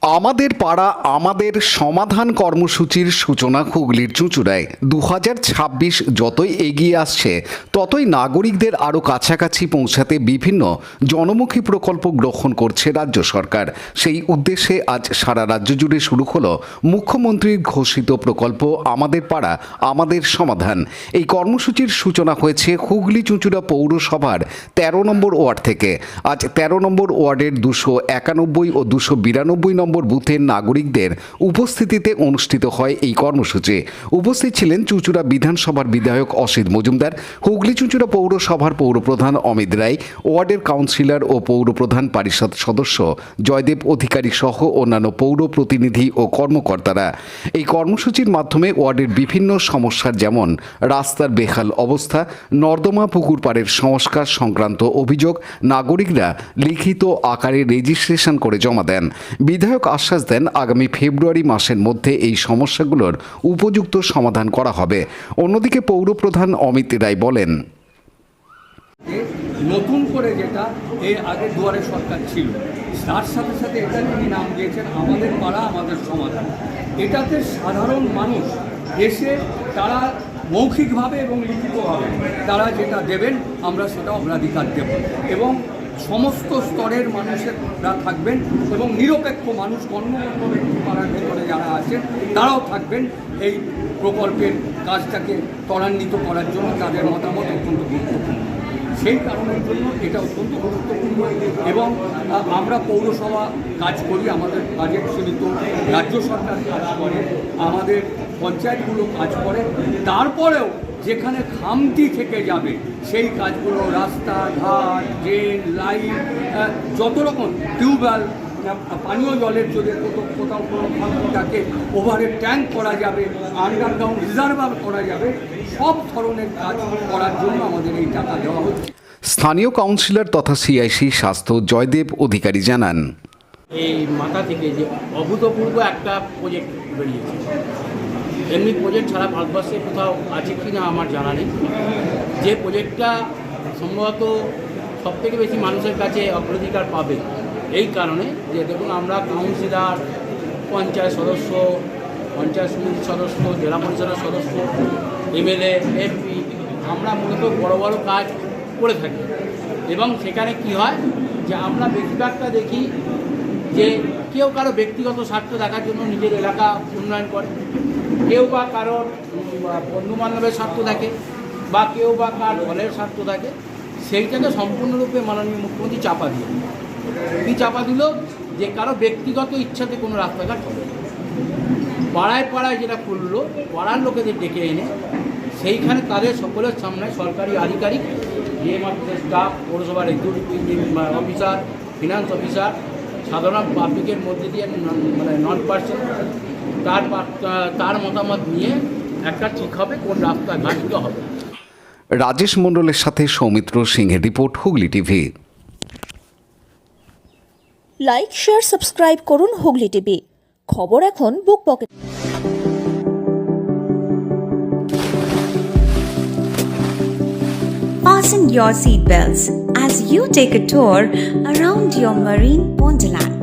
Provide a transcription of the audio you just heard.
আমাদের পাড়া আমাদের সমাধান কর্মসূচির সূচনা হুগলির চুঁচুড়ায় 2026 যতই এগিয়ে আসছে ততই নাগরিকদের আরও কাছাকাছি পৌঁছাতে বিভিন্ন জনমুখী প্রকল্প গ্রহণ করছে রাজ্য সরকার। সেই উদ্দেশ্যে আজ সারা রাজ্য জুড়ে শুরু হলো মুখ্যমন্ত্রীর ঘোষিত প্রকল্প আমাদের পাড়া আমাদের সমাধান। এই কর্মসূচির সূচনা হয়েছে হুগলি চুঁচুড়া পৌরসভার 13 নম্বর ওয়ার্ড থেকে। আজ 13 নম্বর ওয়ার্ডের 291 ও 292 নম্বর বুথের নাগরিকদের উপস্থিতিতে অনুষ্ঠিত হয় এই কর্মসূচি। উপস্থিত ছিলেন চুঁচুড়া বিধানসভার বিধায়ক অসিত মজুমদার, হুগলি চুঁচুড়া পৌরসভার পৌরপ্রধান অমিত রায়, ওয়ার্ডের কাউন্সিলর ও পৌরপ্রধান পরিষদ সদস্য জয়দেব অধিকারী সহ অন্যান্য পৌর প্রতিনিধি ও কর্মকর্তারা। এই কর্মসূচির মাধ্যমে ওয়ার্ডের বিভিন্ন সমস্যার যেমন রাস্তার বেহাল অবস্থা, নর্দমা পুকুর পাড়ের সংস্কার সংক্রান্ত অভিযোগ নাগরিকরা লিখিত আকারে রেজিস্ট্রেশন করে জমা দেন। বিধায়ক আশ্বাস দেন আগামী ফেব্রুয়ারি মাসের মধ্যে এই সমস্যাগুলোর উপযুক্ত সমাধান করা হবে। অন্যদিকে পৌরপ্রধান অমিত রায় বলেন, নতুন করে যেটা এর আগে দুয়ারে সরকার ছিল, তার সাথে সাথে এটা তিনি নাম দিয়েছেন আমাদের পাড়া আমাদের সমাধান। এটাতে সাধারণ মানুষ এসে তারা মৌখিকভাবে এবং লিখিতভাবে তারা যেটা দেবেন আমরা সেটা অগ্রাধিকার দেব এবং সমস্ত স্তরের মানুষেরা থাকবেন এবং নিরপেক্ষ মানুষ গণ্যমান্য ব্যক্তি পাড়ার ভেতরে যারা আছেন তারাও থাকবেন। এই প্রকল্পের কাজটাকে ত্বরান্বিত করার জন্য তাদের মতামত অত্যন্ত গুরুত্বপূর্ণ। সেই কারণের জন্য এটা অত্যন্ত গুরুত্বপূর্ণ এবং আমরা পৌরসভা কাজ করি, আমাদের বাজেট সীমিত, রাজ্য সরকার কাজ করে, আমাদের পঞ্চায়েতগুলো কাজ করে, তারপরেও যেখানে খামতি থেকে যাবে সেই কাজগুলো রাস্তাঘাট, ড্রেন, লাইট, যত রকম টিউবওয়েল, পানীয় জলের যদি কোথাও কোনো খামতি থাকে ওভারের ট্যাঙ্ক করা যাবে, আন্ডারগ্রাউন্ড রিজার্ভার করা যাবে, সব ধরনের কাজ করার জন্য আমাদের এই টাকা দেওয়া হচ্ছে। স্থানীয় কাউন্সিলর তথা সিআইসি স্বাস্থ্য জয়দেব অধিকারী জানান, এই মাথা থেকে যে অভূতপূর্ব একটা প্রজেক্ট বেরিয়েছে, এমনি প্রজেক্ট ছাড়া ভারতবর্ষে কোথাও আছে কি না আমার জানা নেই। যে প্রজেক্টটা সম্ভবত সবথেকে বেশি মানুষের কাছে অগ্রাধিকার পাবে এই কারণে যে দেখুন আমরা কাউন্সিলর, পঞ্চায়েত সদস্য, পঞ্চায়েত সমিতির সদস্য, জেলা পরিষদের সদস্য, এমএলএ, এমপি, আমরা মূলত বড় বড় কাজ করে থাকি এবং সেখানে কি হয় যে আমরা বেশিরভাগটা দেখি যে কেউ কারো ব্যক্তিগত স্বার্থ দেখার জন্য নিজের এলাকা উন্নয়ন করে, কেউ বা কারোর বন্ধুবান্ধবের স্বার্থ দেখে বা কেউ বা কার দলের স্বার্থ থাকে, সেইটাকে সম্পূর্ণরূপে মাননীয় মুখ্যমন্ত্রী চাপা দিয়ে কি চাপা দিল যে কারো ব্যক্তিগত ইচ্ছাতে কোনো রাস্তাঘাট হবে। পাড়ায় পাড়ায় যেটা করলো, পাড়ার লোকেদের ডেকে এনে সেইখানে তাদের সকলের সামনে সরকারি আধিকারিক, যে মাত্র স্টাফ, পৌরসভার এক্সিকিউটিভ অফিসার, ফিনান্স অফিসার, সাধারণ পাবলিকের মধ্যে দিয়ে মানে নন পার্সন তার মতামত নিয়ে একটা ঠিক হবে কোন রাস্তাঘাটগুলো হবে। রাজেশ মণ্ডলের সাথে সৌমিত্র সিংহের report, Hooghly TV. Like, share, subscribe করুন হুগলি টিভি। খবর এখন বুক pocket. Fasten your seatbelts as you take a tour around your marine wonderland.